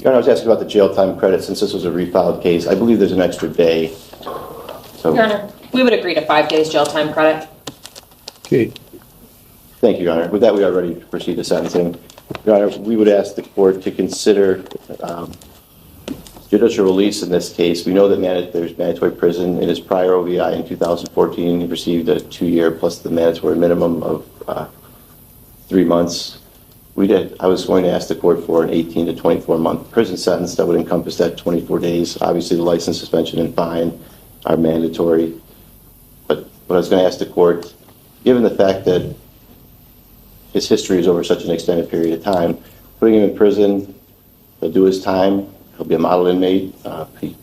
Your Honor, I was asking about the jail time credit since this was a refiled case. I believe there's an extra day. So, Your Honor, we would agree to 5 days jail time credit. Okay. thank you, Your Honor. With that, we are ready to proceed to sentencing. Your Honor, we would ask the court to consider judicial release in this case. We know that there's mandatory prison. In his prior OVI in 2014, he received a 2-year plus the mandatory minimum of 3 months. I was going to ask the court for an 18 to 24 month prison sentence that would encompass that 24 days. Obviously, the license suspension and fine are mandatory. But what I was going to ask the court, given the fact that his history is over such an extended period of time, putting him in prison, he'll do his time, he'll be a model inmate, he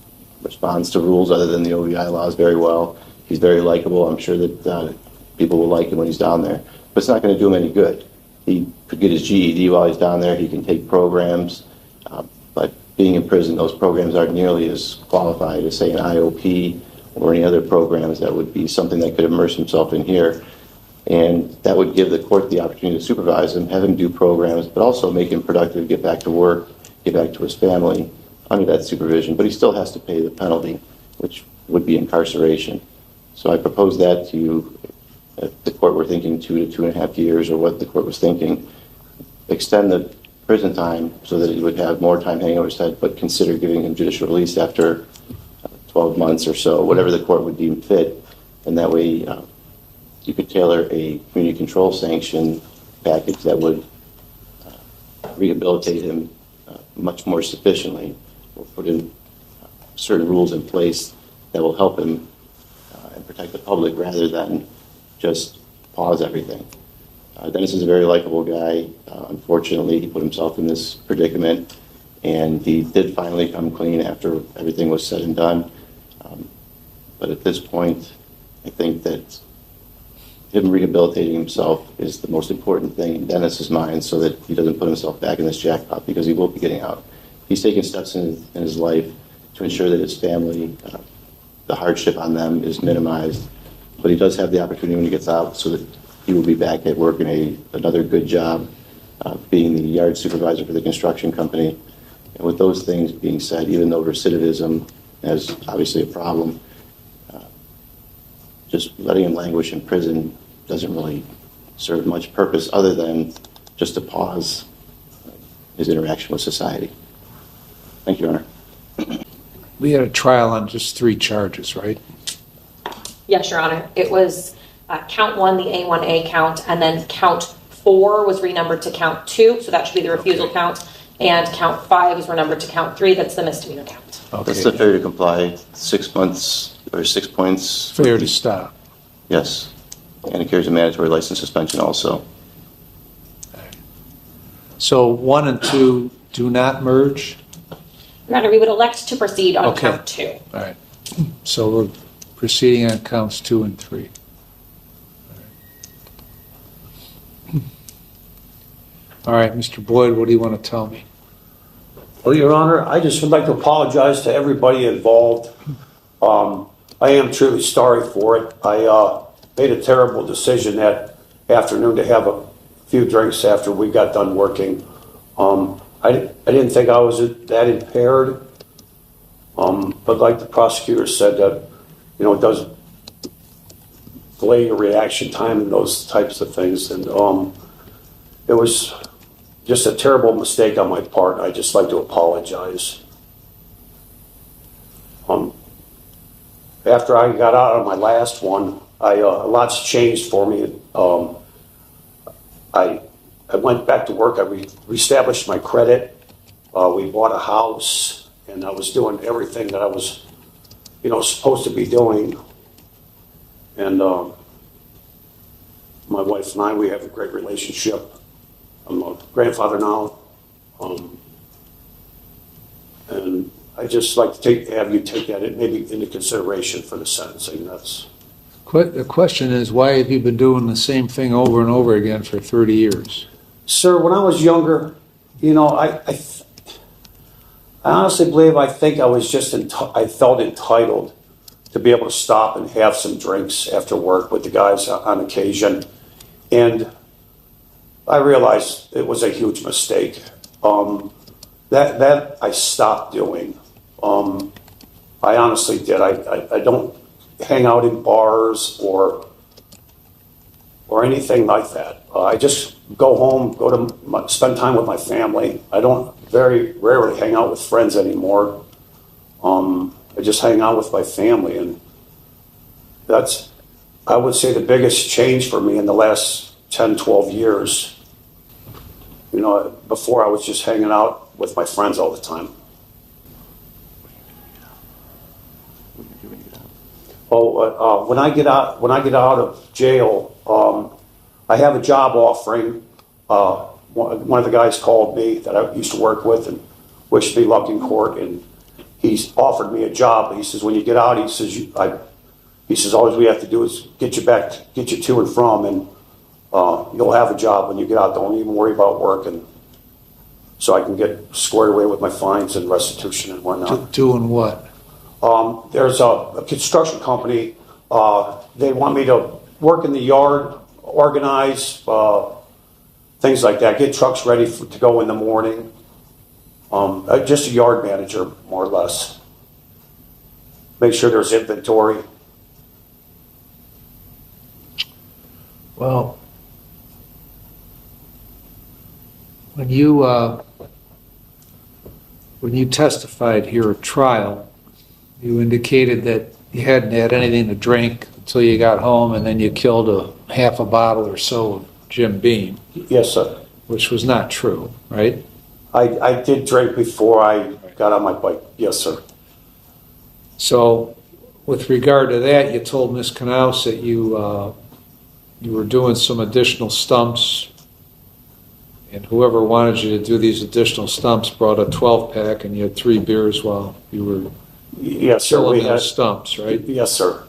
responds to rules other than the OVI laws very well. He's very likable. I'm sure that people will like him when he's down there. But it's not going to do him any good. He could get his GED while he's down there. He can take programs. But being in prison, those programs aren't nearly as qualified as, say, an IOP or any other programs that would be something that could immerse himself in here. And that would give the court the opportunity to supervise him, have him do programs, but also make him productive, get back to work, get back to his family under that supervision. But he still has to pay the penalty, which would be incarceration. So I propose that to you. If the court were thinking 2 to 2.5 years, or what the court was thinking, extend the prison time so that he would have more time hanging over his head, but consider giving him judicial release after 12 months or so, whatever the court would deem fit. And that way you could tailor a community control sanction package that would rehabilitate him much more sufficiently, or put in certain rules in place that will help him and protect the public rather than just pause everything. Dennis is a very likable guy. Unfortunately, he put himself in this predicament, and he did finally come clean after everything was said and done. But at this point, I think that him rehabilitating himself is the most important thing in Dennis's mind, so that he doesn't put himself back in this jackpot, because he will be getting out. He's taken steps in his life to ensure that his family, the hardship on them is minimized. But he does have the opportunity when he gets out, so that he will be back at work in another good job, being the yard supervisor for the construction company. And with those things being said, even though recidivism is obviously a problem, just letting him languish in prison doesn't really serve much purpose other than just to pause his interaction with society. Thank you, Your Honor. We had a trial on just 3 charges, right? Yes, Your Honor. It was count 1, the A1A count, and then count 4 was renumbered to count 2, so that should be the refusal count, and count 5 is renumbered to count 3, that's the misdemeanor count. Okay. That's the failure to comply, 6 months or 6 points. Failure to stop. Yes, and it carries a mandatory license suspension also. So 1 and 2 do not merge? Your Honor, we would elect to proceed on count 2. All right. So we're proceeding on counts 2 and 3. All right, Mr. Boyd, what do you want to tell me? Well, Your Honor, I just would like to apologize to everybody involved. I am truly sorry for it. I made a terrible decision that afternoon to have a few drinks after we got done working. I didn't think I was that impaired, but like the prosecutor said, that it does delay your reaction time and those types of things. And it was just a terrible mistake on my part. I'd just like to apologize. After I got out of my last one, a lot's changed for me. I went back to work. I reestablished my credit. We bought a house, and I was doing everything that I was, supposed to be doing. And my wife and I, we have a great relationship. I'm a grandfather now, and I just like to have you take that maybe into consideration for the sentencing. The question is, why have you been doing the same thing over and over again for 30 years? Sir, when I was younger, I honestly believe I was just I felt entitled to be able to stop and have some drinks after work with the guys on occasion, and I realized it was a huge mistake. That I stopped doing. I honestly did. I don't hang out in bars or anything like that. I just go home, spend time with my family. I don't very rarely hang out with friends anymore. I just hang out with my family, and that's, I would say, the biggest change for me in the last 10, 12 years. You know, before I was just hanging out with my friends all the time. When I get out of jail, I have a job offering. One of the guys called me that I used to work with and wished me luck in court, and he's offered me a job. He says, when you get out, he says, all we have to do is get you to and from, and you'll have a job when you get out. Don't even worry about work, and so I can get squared away with my fines and restitution and whatnot. Doing what? There's a construction company. They want me to work in the yard, organize things like that, get trucks ready to go in the morning. Just a yard manager, more or less. Make sure there's inventory. Well, when you testified here at trial, you indicated that you hadn't had anything to drink until you got home, and then you killed a half a bottle or so of Jim Beam. Yes, sir. Which was not true, right? I did drink before I got on my bike. Yes, sir. So, with regard to that, you told Ms. Knaus that you were doing some additional stumps, and whoever wanted you to do these additional stumps brought a 12-pack, and you had 3 beers while you were yes, sir. filling those stumps, right? Yes, sir.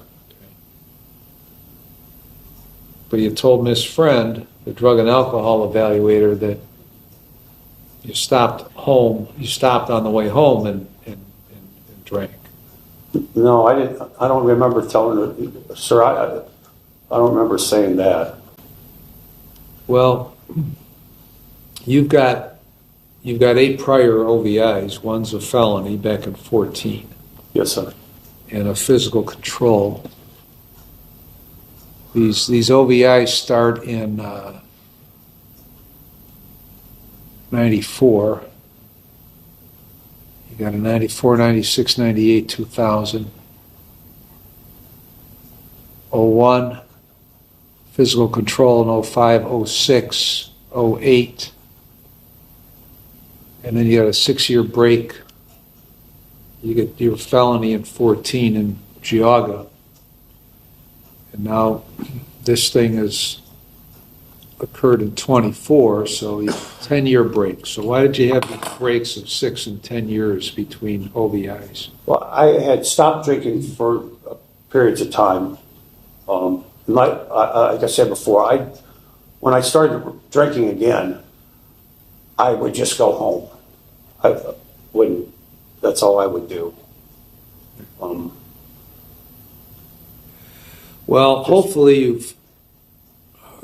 But you told Ms. Friend, the drug and alcohol evaluator, that you stopped on the way home and drank. No, I didn't. I don't remember telling her, sir. I don't remember saying that. Well, you've got 8 prior OVIs. One's a felony back in 2014. Yes, sir. And a physical control. These OVIs start in 94. You got a 94, 96, 98, 2000. 01, physical control in 05, 06, 08. And then you got a 6-year break. You get your felony in 14 in Geauga. And now this thing has occurred in 24, so you have a 10-year break. So why did you have these breaks of 6 and 10 years between OVIs? Well, I had stopped drinking for periods of time. Like I said before, when I started drinking again, I would just go home. I wouldn't. That's all I would do. Well, hopefully you've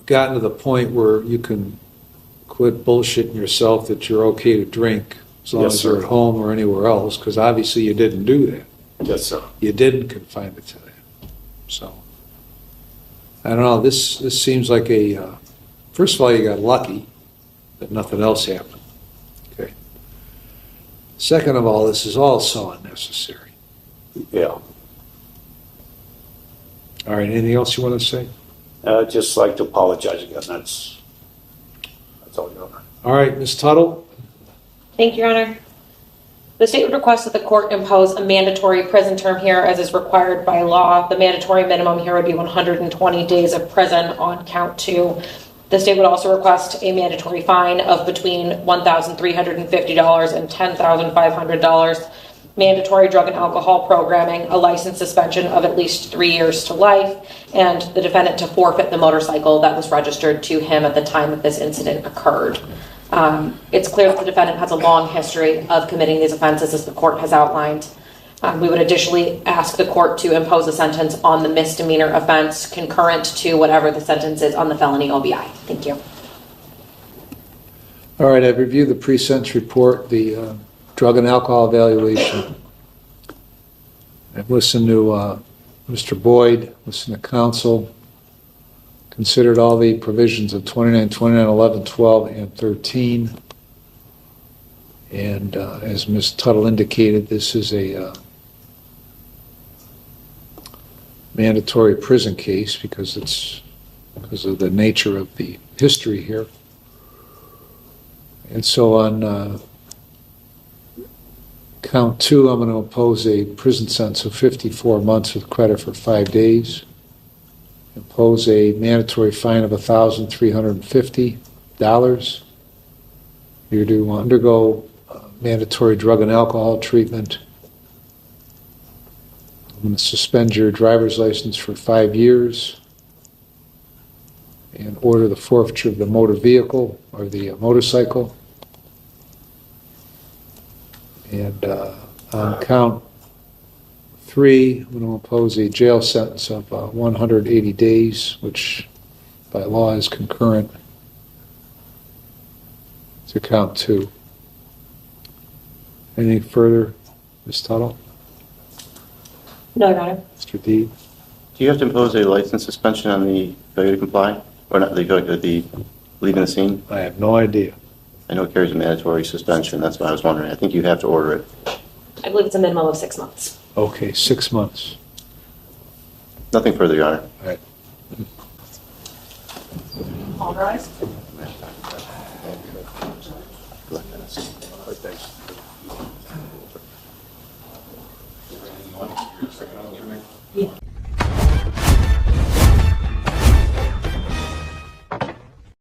gotten to the point where you can quit bullshitting yourself that you're okay to drink as long as you're at home or anywhere else, because obviously you didn't do that. Yes, sir. You didn't confine it to that. So, I don't know, this seems like first of all, you got lucky that nothing else happened. Okay. Second of all, this is all so unnecessary. Yeah. All right, anything else you want to say? I'd just like to apologize again. That's all, Your Honor. All right, Ms. Tuttle. Thank you, Your Honor. The state would request that the court impose a mandatory prison term here as is required by law. The mandatory minimum here would be 120 days of prison on count 2. The state would also request a mandatory fine of between $1,350 and $10,500, mandatory drug and alcohol programming, a license suspension of at least 3 years to life, and the defendant to forfeit the motorcycle that was registered to him at the time that this incident occurred. It's clear that the defendant has a long history of committing these offenses, as the court has outlined. We would additionally ask the court to impose a sentence on the misdemeanor offense concurrent to whatever the sentence is on the felony OVI. Thank you. All right, I've reviewed the pre-sentence report. The drug and alcohol evaluation. I've listened to Mr. Boyd, listened to counsel, considered all the provisions of 29, 29, 11, 12, and 13. And as Ms. Tuttle indicated, this is a mandatory prison case because of the nature of the history here. And so on count 2, I'm going to impose a prison sentence of 54 months with credit for 5 days. Impose a mandatory fine of $1,350. You're to undergo mandatory drug and alcohol treatment. I'm going to suspend your driver's license for 5 years and order the forfeiture of the motor vehicle or the motorcycle. And on count 3, I'm going to impose a jail sentence of 180 days, which by law is concurrent to count 2. Anything further, Ms. Tuttle? No, Your Honor. Mr. Deeb? Do you have to impose a license suspension on the failure to comply? Or not, the leaving the scene? I have no idea. I know it carries a mandatory suspension, that's why I was wondering. I think you have to order it. I believe it's a minimum of 6 months. Okay, 6 months. Nothing further, Your Honor. All right. All rise.